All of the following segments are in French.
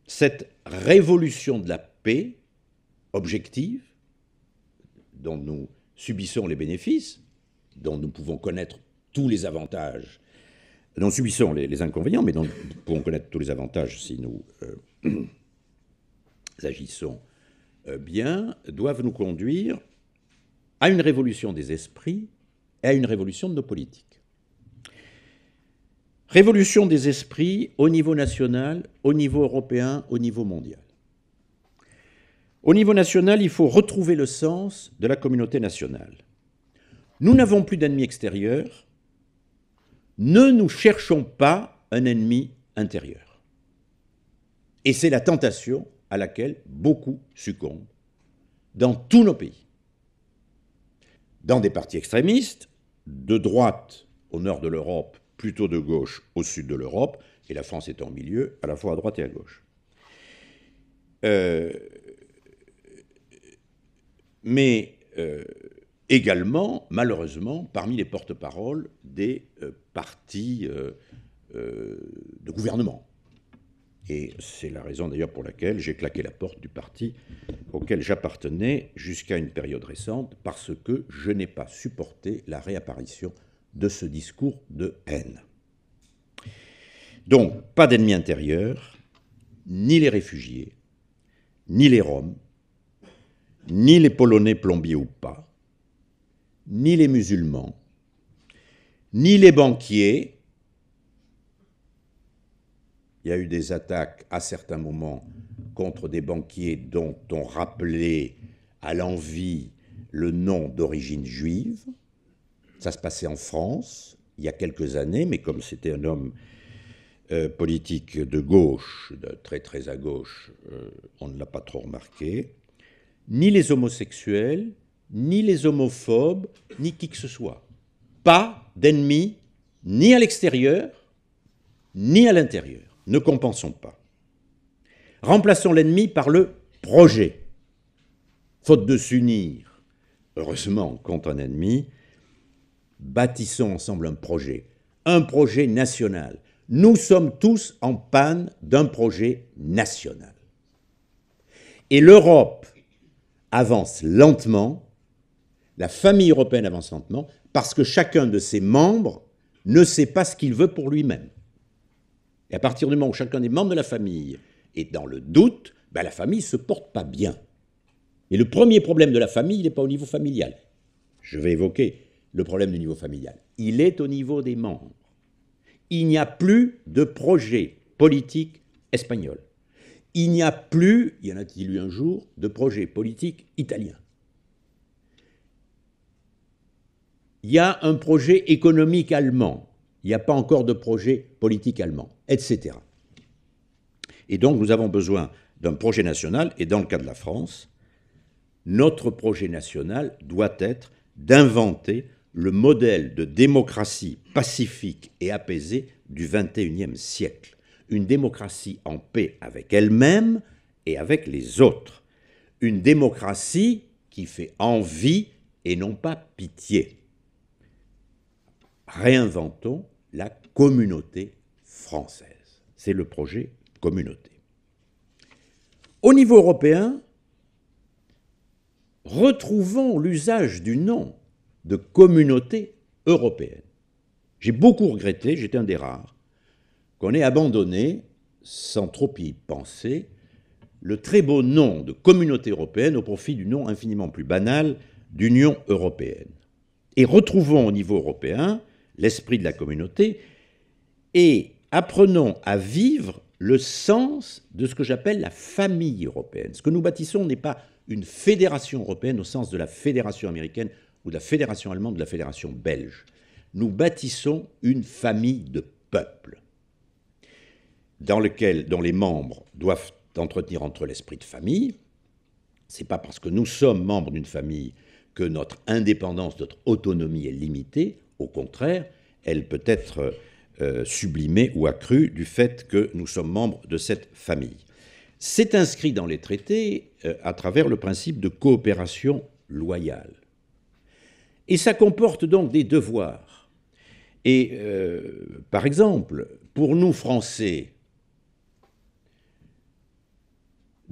cette révolution de la paix objective, dont nous subissons les bénéfices, dont nous pouvons connaître tous les avantages, dont nous subissons les inconvénients, mais dont nous pouvons connaître tous les avantages si nous agissons bien, doivent nous conduire à une révolution des esprits et à une révolution de nos politiques. Révolution des esprits au niveau national, au niveau européen, au niveau mondial. Au niveau national, il faut retrouver le sens de la communauté nationale. Nous n'avons plus d'ennemis extérieurs, ne nous cherchons pas un ennemi intérieur. Et c'est la tentation à laquelle beaucoup succombent dans tous nos pays. Dans des partis extrémistes, de droite au nord de l'Europe, plutôt de gauche au sud de l'Europe, et la France est en milieu, à la fois à droite et à gauche. Mais également, malheureusement, parmi les porte-paroles des partis de gouvernement. Et c'est la raison d'ailleurs pour laquelle j'ai claqué la porte du parti auquel j'appartenais jusqu'à une période récente, parce que je n'ai pas supporté la réapparition de ce discours de haine. Donc, pas d'ennemis intérieurs, ni les réfugiés, ni les Roms, ni les Polonais plombiers ou pas, ni les musulmans, ni les banquiers. Il y a eu des attaques à certains moments contre des banquiers dont on rappelait à l'envi le nom d'origine juive. Ça se passait en France il y a quelques années, mais comme c'était un homme politique de gauche, de très très à gauche, on ne l'a pas trop remarqué. Ni les homosexuels, ni les homophobes, ni qui que ce soit. Pas d'ennemis, ni à l'extérieur, ni à l'intérieur. Ne compensons pas. Remplaçons l'ennemi par le projet. Faute de s'unir, heureusement, contre un ennemi, bâtissons ensemble un projet national. Nous sommes tous en panne d'un projet national. Et l'Europe avance lentement, la famille européenne avance lentement, parce que chacun de ses membres ne sait pas ce qu'il veut pour lui-même. Et à partir du moment où chacun des membres de la famille est dans le doute, la famille ne se porte pas bien. Et le premier problème de la famille, il n'est pas au niveau familial. Je vais évoquer le problème du niveau familial. Il est au niveau des membres. Il n'y a plus de projet politique espagnol. Il n'y a plus, y en a-t-il eu un jour, de projet politique italien. Il y a un projet économique allemand. Il n'y a pas encore de projet politique allemand, etc. Et donc, nous avons besoin d'un projet national, et dans le cas de la France, notre projet national doit être d'inventer le modèle de démocratie pacifique et apaisée du XXIe siècle. Une démocratie en paix avec elle-même et avec les autres. Une démocratie qui fait envie et non pas pitié. Réinventons la communauté française. C'est le projet communauté. Au niveau européen, retrouvons l'usage du nom de communauté européenne. J'ai beaucoup regretté, j'étais un des rares, qu'on ait abandonné, sans trop y penser, le très beau nom de communauté européenne au profit du nom infiniment plus banal d'Union européenne. Et retrouvons au niveau européen l'esprit de la communauté et apprenons à vivre le sens de ce que j'appelle la famille européenne. Ce que nous bâtissons n'est pas une fédération européenne au sens de la fédération américaine ou de la fédération allemande ou de la fédération belge. Nous bâtissons une famille de peuples dont les membres doivent entretenir entre l'esprit de famille. Ce n'est pas parce que nous sommes membres d'une famille que notre indépendance, notre autonomie est limitée. Au contraire, elle peut être sublimée ou accrue du fait que nous sommes membres de cette famille. C'est inscrit dans les traités à travers le principe de coopération loyale. Et ça comporte donc des devoirs. Et par exemple, pour nous Français,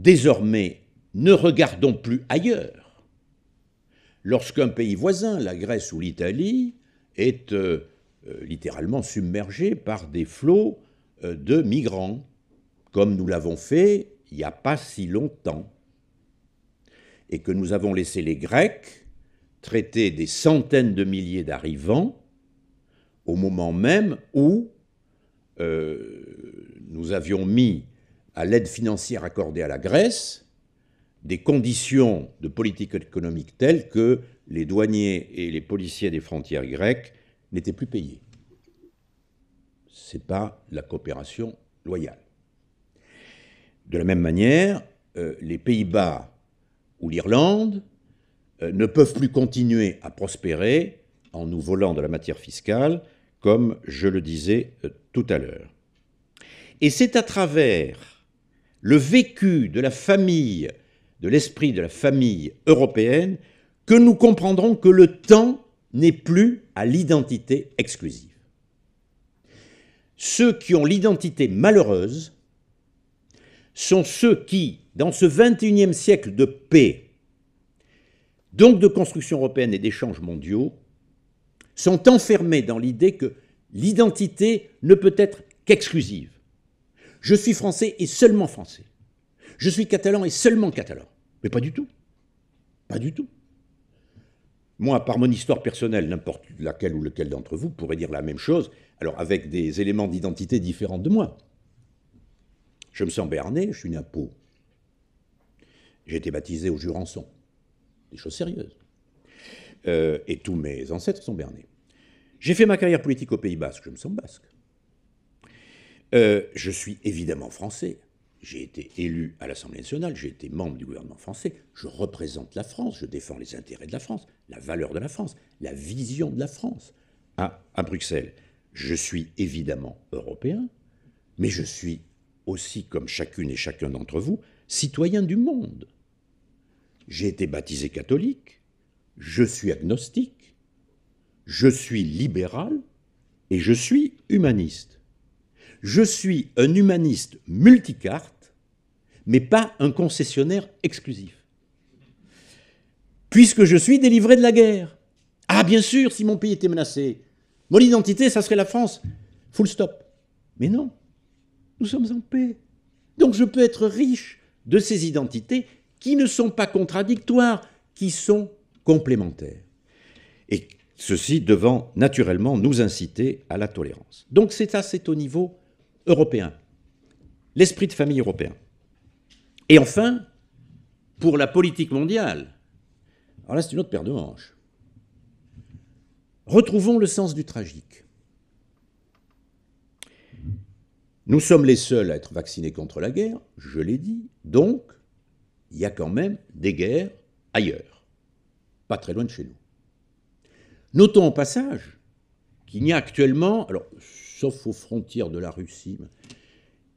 désormais, ne regardons plus ailleurs. Lorsqu'un pays voisin, la Grèce ou l'Italie, est littéralement submergé par des flots de migrants, comme nous l'avons fait il n'y a pas si longtemps, et que nous avons laissé les Grecs traiter des centaines de milliers d'arrivants au moment même où nous avions mis à l'aide financière accordée à la Grèce des conditions de politique économique telles que les douaniers et les policiers des frontières grecques n'étaient plus payés. Ce n'est pas la coopération loyale. De la même manière, les Pays-Bas ou l'Irlande ne peuvent plus continuer à prospérer en nous volant de la matière fiscale, comme je le disais tout à l'heure. Et c'est à travers le vécu de la famille, de l'esprit de la famille européenne, que nous comprendrons que le temps n'est plus à l'identité exclusive. Ceux qui ont l'identité malheureuse sont ceux qui, dans ce XXIe siècle de paix, donc de construction européenne et d'échanges mondiaux, sont enfermés dans l'idée que l'identité ne peut être qu'exclusive. Je suis français et seulement français. Je suis catalan et seulement catalan. Mais pas du tout. Pas du tout. Moi, par mon histoire personnelle, n'importe laquelle ou lequel d'entre vous pourrait dire la même chose, alors avec des éléments d'identité différents de moi. Je me sens béarnais, je suis né à Pau. J'ai été baptisé au Jurançon. Des choses sérieuses. Et tous mes ancêtres sont béarnais. J'ai fait ma carrière politique au Pays Basque, je me sens basque. Je suis évidemment français. J'ai été élu à l'Assemblée nationale, j'ai été membre du gouvernement français. Je représente la France, je défends les intérêts de la France, la valeur de la France, la vision de la France à Bruxelles. Je suis évidemment européen, mais je suis aussi, comme chacune et chacun d'entre vous, citoyen du monde. J'ai été baptisé catholique, je suis agnostique, je suis libéral et je suis humaniste. Je suis un humaniste multicarte, mais pas un concessionnaire exclusif. Puisque je suis délivré de la guerre. Ah, bien sûr, si mon pays était menacé, mon identité, ça serait la France. Full stop. Mais non, nous sommes en paix. Donc je peux être riche de ces identités qui ne sont pas contradictoires, qui sont complémentaires. Et ceci devant naturellement nous inciter à la tolérance. Donc c'est au niveau européen, l'esprit de famille européen. Et enfin, pour la politique mondiale, alors là c'est une autre paire de manches. Retrouvons le sens du tragique. Nous sommes les seuls à être vaccinés contre la guerre, je l'ai dit, donc il y a quand même des guerres ailleurs, pas très loin de chez nous. Notons au passage qu'il n'y a actuellement, alors sauf aux frontières de la Russie,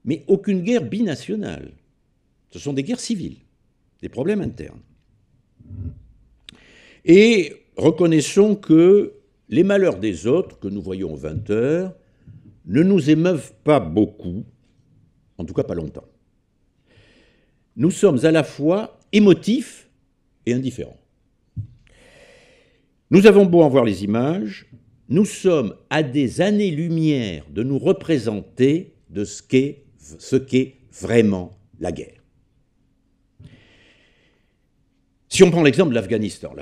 mais aucune guerre binationale. Ce sont des guerres civiles, des problèmes internes. Et reconnaissons que les malheurs des autres, que nous voyons aux 20 heures, ne nous émeuvent pas beaucoup, en tout cas pas longtemps. Nous sommes à la fois émotifs et indifférents. Nous avons beau en voir les images, nous sommes à des années-lumière de nous représenter de ce qu'est vraiment la guerre. Si on prend l'exemple de l'Afghanistan,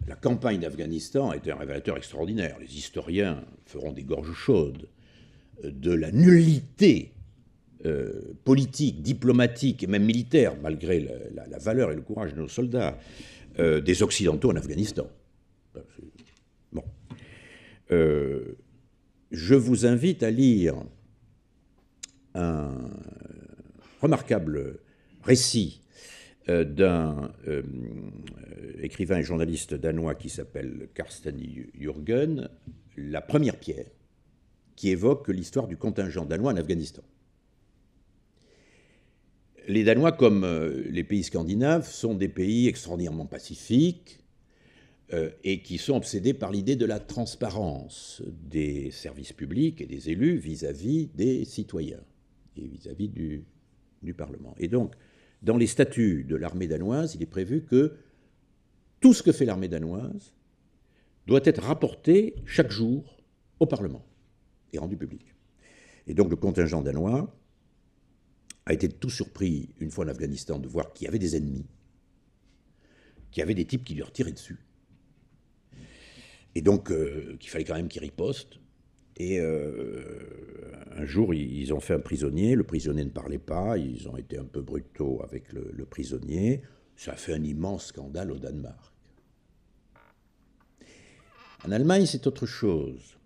la campagne d'Afghanistan a été un révélateur extraordinaire. Les historiens feront des gorges chaudes de la nullité politique, diplomatique et même militaire, malgré la valeur et le courage de nos soldats, des Occidentaux en Afghanistan. Bon. Je vous invite à lire un remarquable récit d'un écrivain et journaliste danois qui s'appelle Carsten Jürgen, La première pierre, qui évoque l'histoire du contingent danois en Afghanistan. Les Danois, comme les pays scandinaves, sont des pays extraordinairement pacifiques et qui sont obsédés par l'idée de la transparence des services publics et des élus vis-à-vis des citoyens et vis-à-vis du Parlement. Et donc, dans les statuts de l'armée danoise, il est prévu que tout ce que fait l'armée danoise doit être rapporté chaque jour au Parlement et rendu public. Et donc le contingent danois a été tout surpris, une fois en Afghanistan, de voir qu'il y avait des ennemis, qu'il y avait des types qui lui retiraient dessus. Et donc qu'il fallait quand même qu'ils ripostent. Et un jour, ils ont fait un prisonnier. Le prisonnier ne parlait pas. Ils ont été un peu brutaux avec le prisonnier. Ça a fait un immense scandale au Danemark. En Allemagne, c'est autre chose.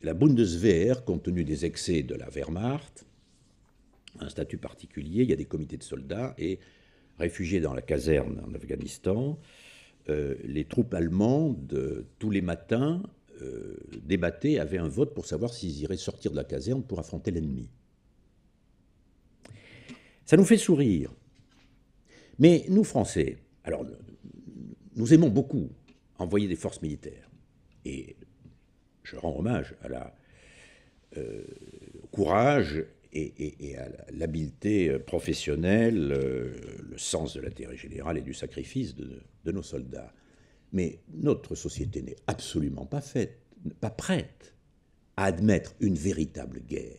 La Bundeswehr, compte tenu des excès de la Wehrmacht, a un statut particulier. Il y a des comités de soldats et réfugiés dans la caserne en Afghanistan, les troupes allemandes, tous les matins, débattaient, avaient un vote pour savoir s'ils iraient sortir de la caserne pour affronter l'ennemi. Ça nous fait sourire. Mais nous, Français, alors, nous aimons beaucoup envoyer des forces militaires. Et je rends hommage au courage et à l'habileté professionnelle, le sens de l'intérêt général et du sacrifice de nos soldats. Mais notre société n'est absolument pas prête à admettre une véritable guerre.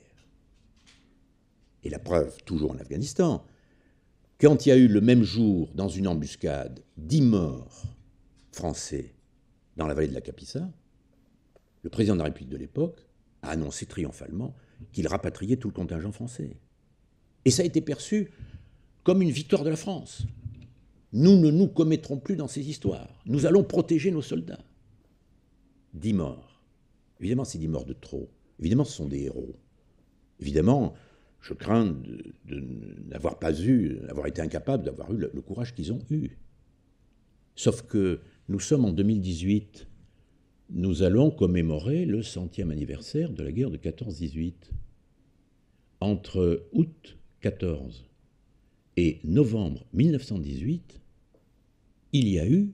Et la preuve, toujours en Afghanistan, quand il y a eu le même jour, dans une embuscade, 10 morts français dans la vallée de la Kapisa, le président de la République de l'époque a annoncé triomphalement qu'il rapatriait tout le contingent français. Et ça a été perçu comme une victoire de la France. Nous ne nous commettrons plus dans ces histoires. Nous allons protéger nos soldats. 10 morts. Évidemment, c'est 10 morts de trop. Évidemment, ce sont des héros. Évidemment, je crains de n'avoir été incapable d'avoir eu le courage qu'ils ont eu. Sauf que nous sommes en 2018. Nous allons commémorer le 100e anniversaire de la guerre de 14-18. Entre août 14 et novembre 1918, il y a eu,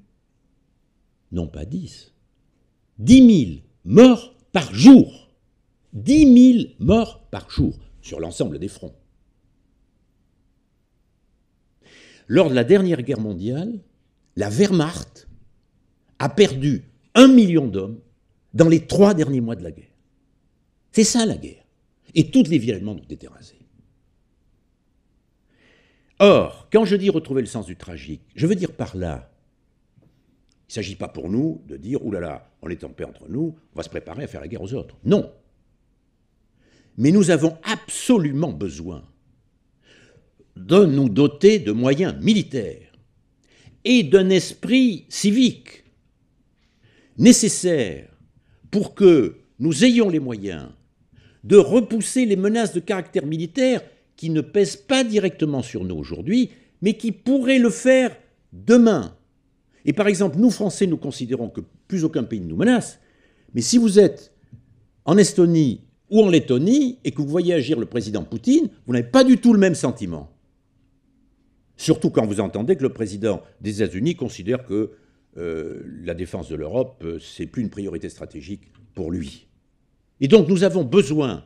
non pas 10 000 morts par jour. 10 000 morts par jour sur l'ensemble des fronts. Lors de la dernière guerre mondiale, la Wehrmacht a perdu 1 million d'hommes dans les 3 derniers mois de la guerre. C'est ça la guerre. Et toutes les villes allemandes ont été rasées. Or, quand je dis retrouver le sens du tragique, je veux dire par là, il ne s'agit pas pour nous de dire « Ouh là là, on est en paix entre nous, on va se préparer à faire la guerre aux autres ». Non. Mais nous avons absolument besoin de nous doter de moyens militaires et d'un esprit civique nécessaire pour que nous ayons les moyens de repousser les menaces de caractère militaire qui ne pèsent pas directement sur nous aujourd'hui, mais qui pourraient le faire demain. Et par exemple, nous, Français, nous considérons que plus aucun pays ne nous menace, mais si vous êtes en Estonie ou en Lettonie et que vous voyez agir le président Poutine, vous n'avez pas du tout le même sentiment. Surtout quand vous entendez que le président des États-Unis considère que la défense de l'Europe, c'est plus une priorité stratégique pour lui. Et donc nous avons besoin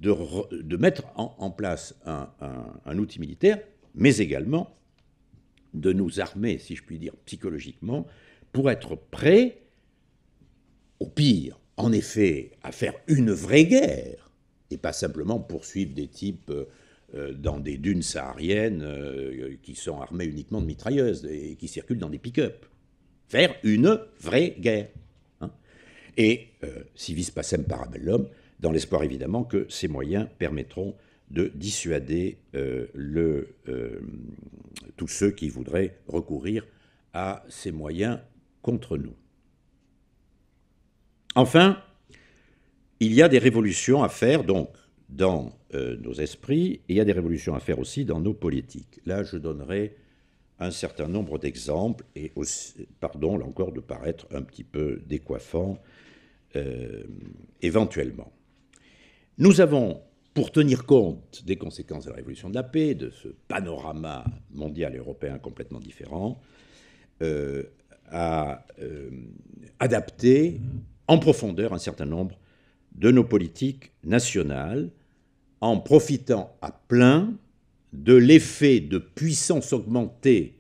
de mettre en place un outil militaire, mais également de nous armer, si je puis dire, psychologiquement, pour être prêts, au pire, en effet, à faire une vraie guerre, et pas simplement poursuivre des types dans des dunes sahariennes qui sont armés uniquement de mitrailleuses et qui circulent dans des pick-up. Faire une vraie guerre. Hein. Et si vis pacem parabellum, dans l'espoir évidemment que ces moyens permettront de dissuader tous ceux qui voudraient recourir à ces moyens contre nous. Enfin, il y a des révolutions à faire donc dans nos esprits, et il y a des révolutions à faire aussi dans nos politiques. Là, je donnerai un certain nombre d'exemples, et aussi, pardon, là encore, de paraître un petit peu décoiffant, éventuellement. Nous avons, pour tenir compte des conséquences de la révolution de la paix, de ce panorama mondial et européen complètement différent, à adapter en profondeur un certain nombre de nos politiques nationales, en profitant à plein de l'effet de puissance augmentée,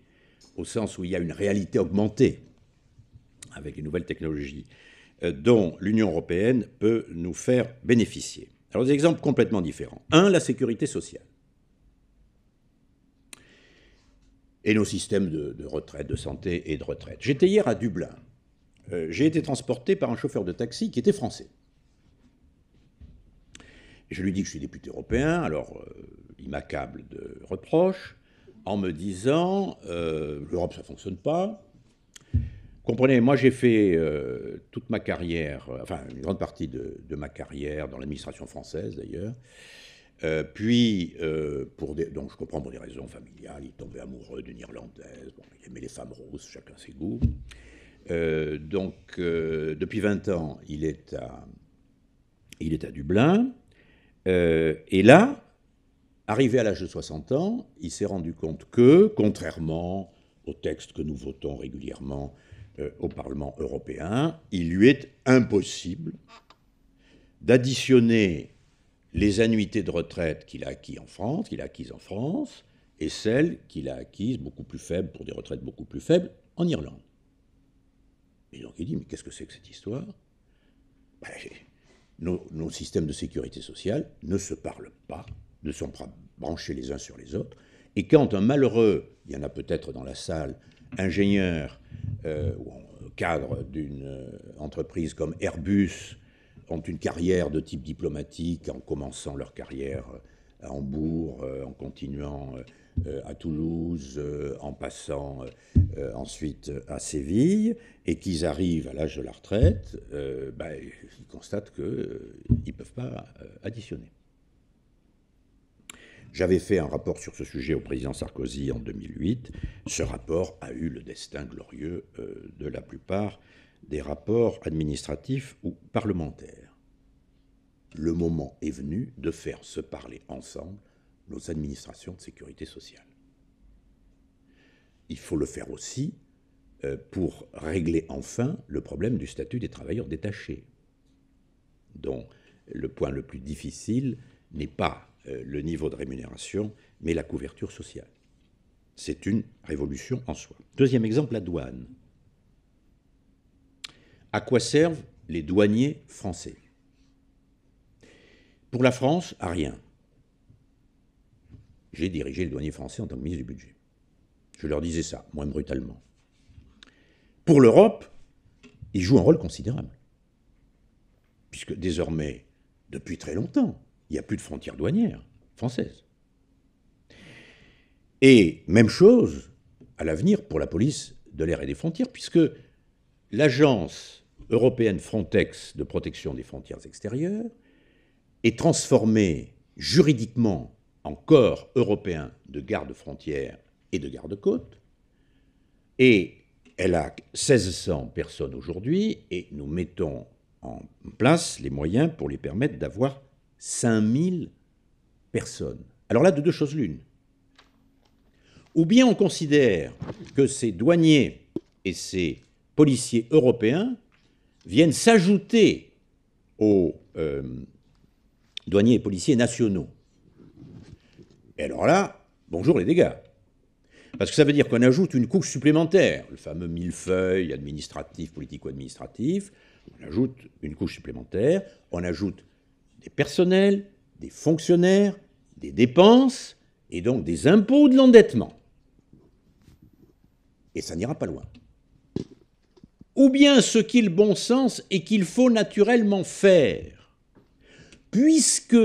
au sens où il y a une réalité augmentée, avec les nouvelles technologies, dont l'Union européenne peut nous faire bénéficier. Alors, des exemples complètement différents. Un, la sécurité sociale. Et nos systèmes de retraite, de santé et de retraite. J'étais hier à Dublin. J'ai été transporté par un chauffeur de taxi qui était français. Je lui dis que je suis député européen, alors il m'accable de reproches en me disant l'Europe, ça ne fonctionne pas. Comprenez, moi j'ai fait toute ma carrière, enfin une grande partie de ma carrière dans l'administration française d'ailleurs. Donc je comprends pour des raisons familiales, il tombait amoureux d'une Irlandaise, bon, il aimait les femmes roses, chacun ses goûts. Depuis 20 ans, il est à Dublin. Et là, arrivé à l'âge de 60 ans, il s'est rendu compte que, contrairement aux textes que nous votons régulièrement au Parlement européen, il lui est impossible d'additionner les annuités de retraite qu'il a acquises en France, et celles qu'il a acquises beaucoup plus faibles, pour des retraites beaucoup plus faibles, en Irlande. Et donc il dit, mais qu'est-ce que c'est que cette histoire ? Nos systèmes de sécurité sociale ne se parlent pas, ne sont pas branchés les uns sur les autres. Et quand un malheureux, il y en a peut-être dans la salle, ingénieur ou cadre d'une entreprise comme Airbus, ont une carrière de type diplomatique en commençant leur carrière à Hambourg, en continuant à Toulouse, en passant ensuite à Séville, et qu'ils arrivent à l'âge de la retraite, ils constatent qu'ils ne peuvent pas additionner. J'avais fait un rapport sur ce sujet au président Sarkozy en 2008. Ce rapport a eu le destin glorieux de la plupart des rapports administratifs ou parlementaires. Le moment est venu de faire se parler ensemble nos administrations de sécurité sociale. Il faut le faire aussi pour régler enfin le problème du statut des travailleurs détachés, dont le point le plus difficile n'est pas le niveau de rémunération, mais la couverture sociale. C'est une révolution en soi. Deuxième exemple, la douane. À quoi servent les douaniers français ? Pour la France, à rien. J'ai dirigé les douaniers français en tant que ministre du Budget. Je leur disais ça, moins brutalement. Pour l'Europe, ils jouent un rôle considérable. Puisque désormais, depuis très longtemps, il n'y a plus de frontières douanières françaises. Et même chose à l'avenir pour la police de l'air et des frontières, puisque l'agence européenne Frontex de protection des frontières extérieures est transformée juridiquement en corps européen de garde-frontières et de garde-côtes, et elle a 1600 personnes aujourd'hui, et nous mettons en place les moyens pour les permettre d'avoir 5000 personnes. Alors là, de deux choses l'une. Ou bien on considère que ces douaniers et ces policiers européens viennent s'ajouter aux douaniers et policiers nationaux. Et alors là, bonjour les dégâts. Parce que ça veut dire qu'on ajoute une couche supplémentaire, le fameux millefeuille administratif, politico-administratif, on ajoute une couche supplémentaire, on ajoute des personnels, des fonctionnaires, des dépenses, et donc des impôts de l'endettement. Et ça n'ira pas loin. Ou bien ce qui est le bon sens et qu'il faut naturellement faire, puisque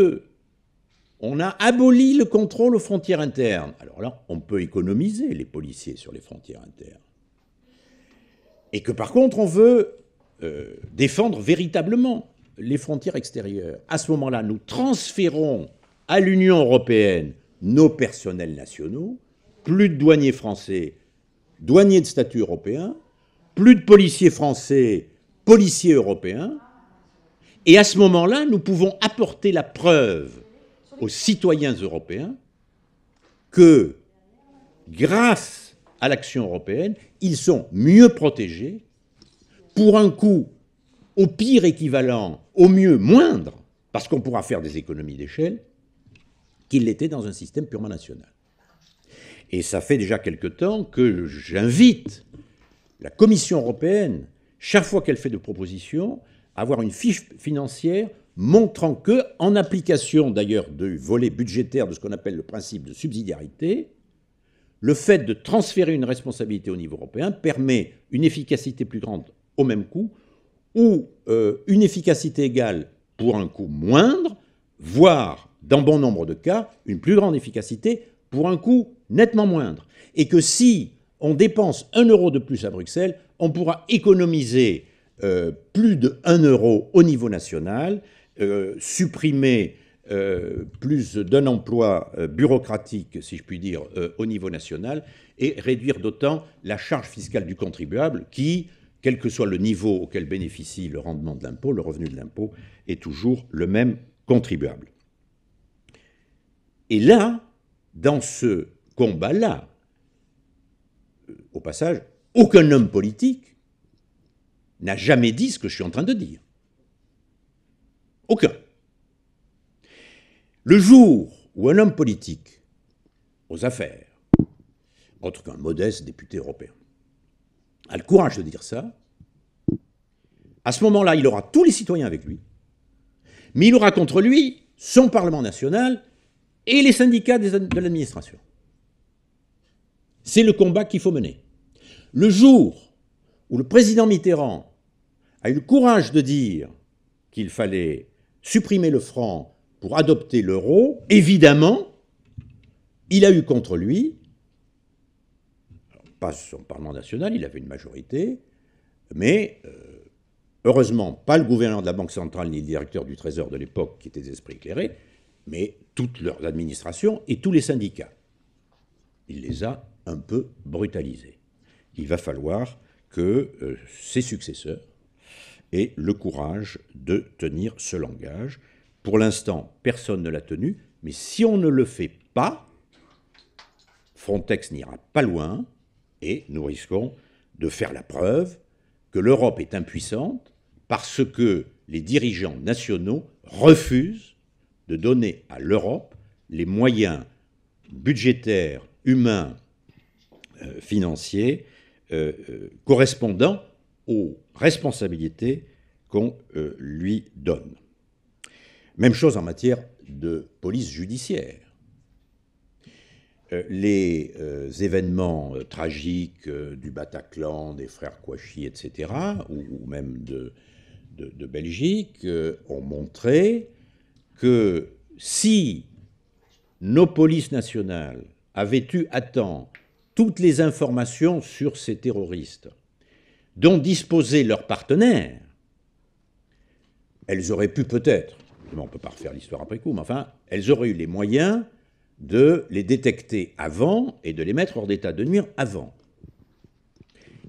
on a aboli le contrôle aux frontières internes. Alors là, on peut économiser les policiers sur les frontières internes. Et que par contre, on veut défendre véritablement les frontières extérieures. À ce moment-là, nous transférons à l'Union européenne nos personnels nationaux, plus de douaniers français, douaniers de statut européen, plus de policiers français, policiers européens. Et à ce moment-là, nous pouvons apporter la preuve aux citoyens européens que, grâce à l'action européenne, ils sont mieux protégés pour un coût au pire équivalent, au mieux moindre, parce qu'on pourra faire des économies d'échelle, qu'ils l'étaient dans un système purement national. Et ça fait déjà quelque temps que j'invite la Commission européenne, chaque fois qu'elle fait des propositions, à avoir une fiche financière montrant que, en application d'ailleurs du volet budgétaire de ce qu'on appelle le principe de subsidiarité, le fait de transférer une responsabilité au niveau européen permet une efficacité plus grande au même coût, ou une efficacité égale pour un coût moindre, voire, dans bon nombre de cas, une plus grande efficacité pour un coût nettement moindre. Et que si on dépense 1 euro de plus à Bruxelles, on pourra économiser plus de 1 euro au niveau national, supprimer plus d'un emploi bureaucratique, si je puis dire, au niveau national, et réduire d'autant la charge fiscale du contribuable qui, quel que soit le niveau auquel bénéficie le rendement de l'impôt, le revenu de l'impôt, est toujours le même contribuable. Et là, dans ce combat-là, au passage, aucun homme politique n'a jamais dit ce que je suis en train de dire. Aucun. Le jour où un homme politique aux affaires, autre qu'un modeste député européen, a le courage de dire ça, à ce moment-là, il aura tous les citoyens avec lui, mais il aura contre lui son Parlement national et les syndicats de l'administration. C'est le combat qu'il faut mener. Le jour où le président Mitterrand a eu le courage de dire qu'il fallait supprimer le franc pour adopter l'euro, évidemment, il a eu contre lui, pas son Parlement national, il avait une majorité, mais heureusement, pas le gouverneur de la Banque centrale ni le directeur du Trésor de l'époque, qui étaient des esprits éclairés, mais toute leur administration et tous les syndicats. Il les a un peu brutalisés. Il va falloir que ses successeurs aient le courage de tenir ce langage. Pour l'instant, personne ne l'a tenu, mais si on ne le fait pas, Frontex n'ira pas loin et nous risquons de faire la preuve que l'Europe est impuissante parce que les dirigeants nationaux refusent de donner à l'Europe les moyens budgétaires, humains, financiers correspondant aux responsabilités qu'on lui donne. Même chose en matière de police judiciaire. Les événements tragiques du Bataclan, des frères Kouachi, etc., ou même de Belgique, ont montré que si nos polices nationales avaient eu à temps toutes les informations sur ces terroristes dont disposaient leurs partenaires, elles auraient pu peut-être, on ne peut pas refaire l'histoire après coup, mais enfin, elles auraient eu les moyens de les détecter avant et de les mettre hors d'état de nuire avant.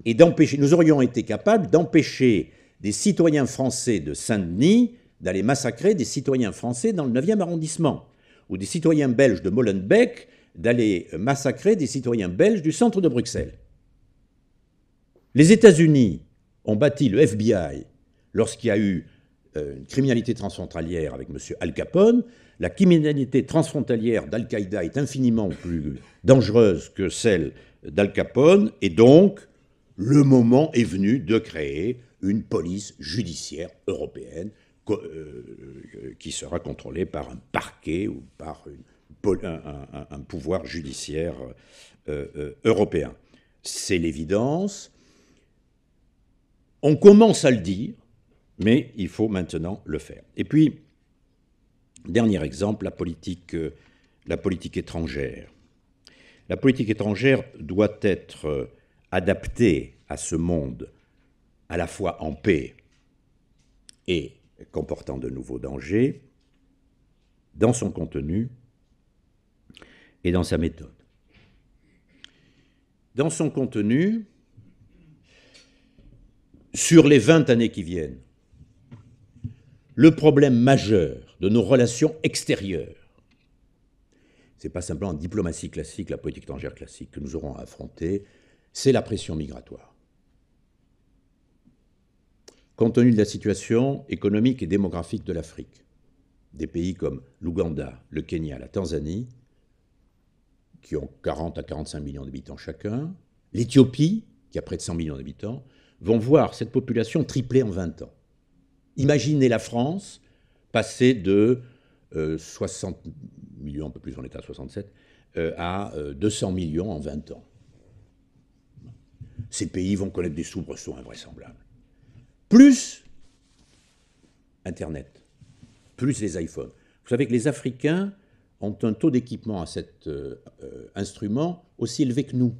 Et d'empêcher, nous aurions été capables d'empêcher des citoyens français de Saint-Denis d'aller massacrer des citoyens français dans le 9e arrondissement, ou des citoyens belges de Molenbeek d'aller massacrer des citoyens belges du centre de Bruxelles. Les États-Unis ont bâti le FBI lorsqu'il y a eu une criminalité transfrontalière avec M. Al Capone. La criminalité transfrontalière d'Al-Qaïda est infiniment plus dangereuse que celle d'Al Capone, et donc le moment est venu de créer une police judiciaire européenne qui sera contrôlée par un parquet ou par un pouvoir judiciaire européen. C'est l'évidence. On commence à le dire, mais il faut maintenant le faire. Et puis, dernier exemple, la politique étrangère. La politique étrangère doit être adaptée à ce monde à la fois en paix et comportant de nouveaux dangers, dans son contenu et dans sa méthode. Dans son contenu, sur les 20 années qui viennent, le problème majeur de nos relations extérieures, ce n'est pas simplement la diplomatie classique, la politique étrangère classique que nous aurons à affronter, c'est la pression migratoire. Compte tenu de la situation économique et démographique de l'Afrique, des pays comme l'Ouganda, le Kenya, la Tanzanie, qui ont 40 à 45 millions d'habitants chacun, l'Éthiopie, qui a près de 100 millions d'habitants, vont voir cette population tripler en 20 ans. Imaginez la France passer de 60 millions, un peu plus, on est à 67, à 200 millions en 20 ans. Ces pays vont connaître des soubresauts invraisemblables. Plus Internet, plus les iPhones. Vous savez que les Africains ont un taux d'équipement à cet instrument aussi élevé que nous.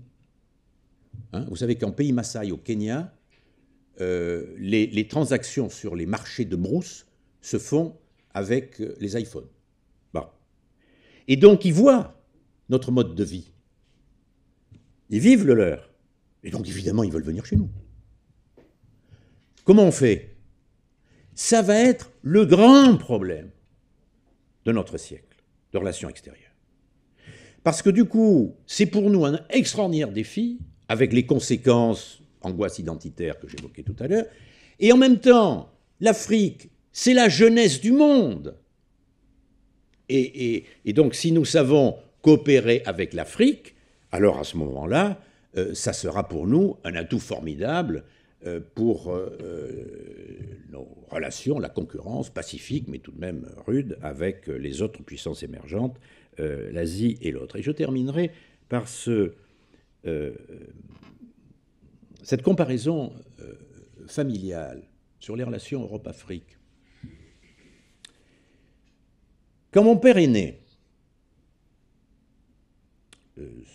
Hein, vous savez qu'en pays Maasai, au Kenya, les transactions sur les marchés de brousse se font avec les iPhones. Bon. Et donc, ils voient notre mode de vie. Ils vivent le leur. Et donc, évidemment, ils veulent venir chez nous. Comment on fait? Ça va être le grand problème de notre siècle, de relations extérieures. Parce que du coup, c'est pour nous un extraordinaire défi, avec les conséquences, angoisse identitaire que j'évoquais tout à l'heure, et en même temps, l'Afrique, c'est la jeunesse du monde. Et donc, si nous savons coopérer avec l'Afrique, alors à ce moment-là, ça sera pour nous un atout formidable pour nos relations, la concurrence pacifique, mais tout de même rude, avec les autres puissances émergentes, l'Asie et l'autre. Et je terminerai par cette comparaison familiale sur les relations Europe-Afrique. Quand mon père est né,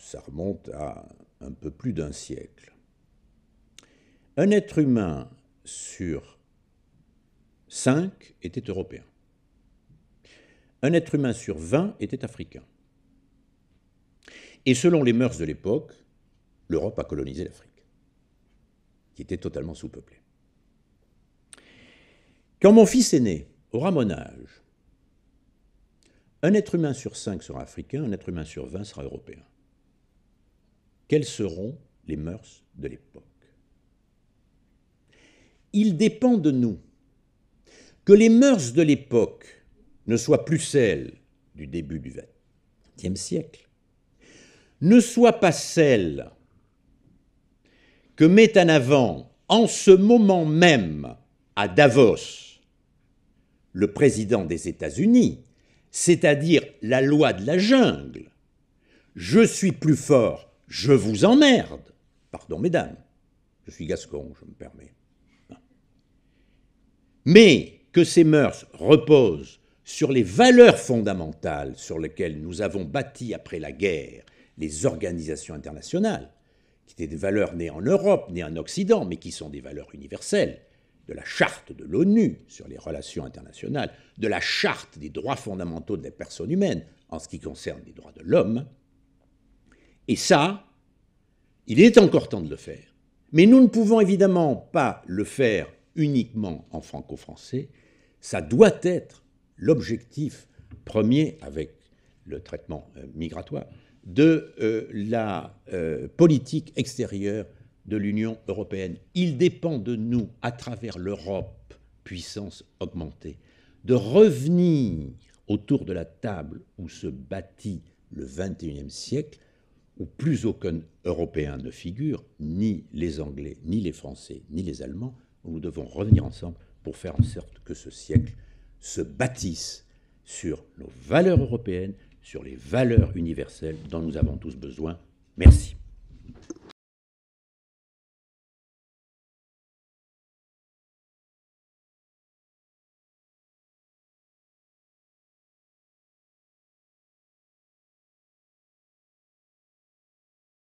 ça remonte à un peu plus d'un siècle, un être humain sur 5 était européen. Un être humain sur 20 était africain. Et selon les mœurs de l'époque, l'Europe a colonisé l'Afrique, qui était totalement sous-peuplée. Quand mon fils est né, aura mon âge, un être humain sur 5 sera africain, un être humain sur 20 sera européen. Quelles seront les mœurs de l'époque? Il dépend de nous que les mœurs de l'époque ne soient plus celles du début du XXe siècle, ne soient pas celles que met en avant en ce moment même à Davos le président des États-Unis, c'est-à-dire la loi de la jungle. Je suis plus fort, je vous emmerde. Pardon, mesdames, je suis gascon, je me permets. Mais que ces mœurs reposent sur les valeurs fondamentales sur lesquelles nous avons bâti après la guerre les organisations internationales, qui étaient des valeurs nées en Europe, nées en Occident, mais qui sont des valeurs universelles, de la charte de l'ONU sur les relations internationales, de la charte des droits fondamentaux des personnes humaines en ce qui concerne les droits de l'homme. Et ça, il est encore temps de le faire. Mais nous ne pouvons évidemment pas le faire uniquement en franco-français. Ça doit être l'objectif premier, avec le traitement migratoire, de la politique extérieure de l'Union européenne. Il dépend de nous, à travers l'Europe, puissance augmentée, de revenir autour de la table où se bâtit le XXIe siècle, où plus aucun Européen ne figure, ni les Anglais, ni les Français, ni les Allemands, où nous devons revenir ensemble pour faire en sorte que ce siècle se bâtisse sur nos valeurs européennes, sur les valeurs universelles dont nous avons tous besoin. Merci.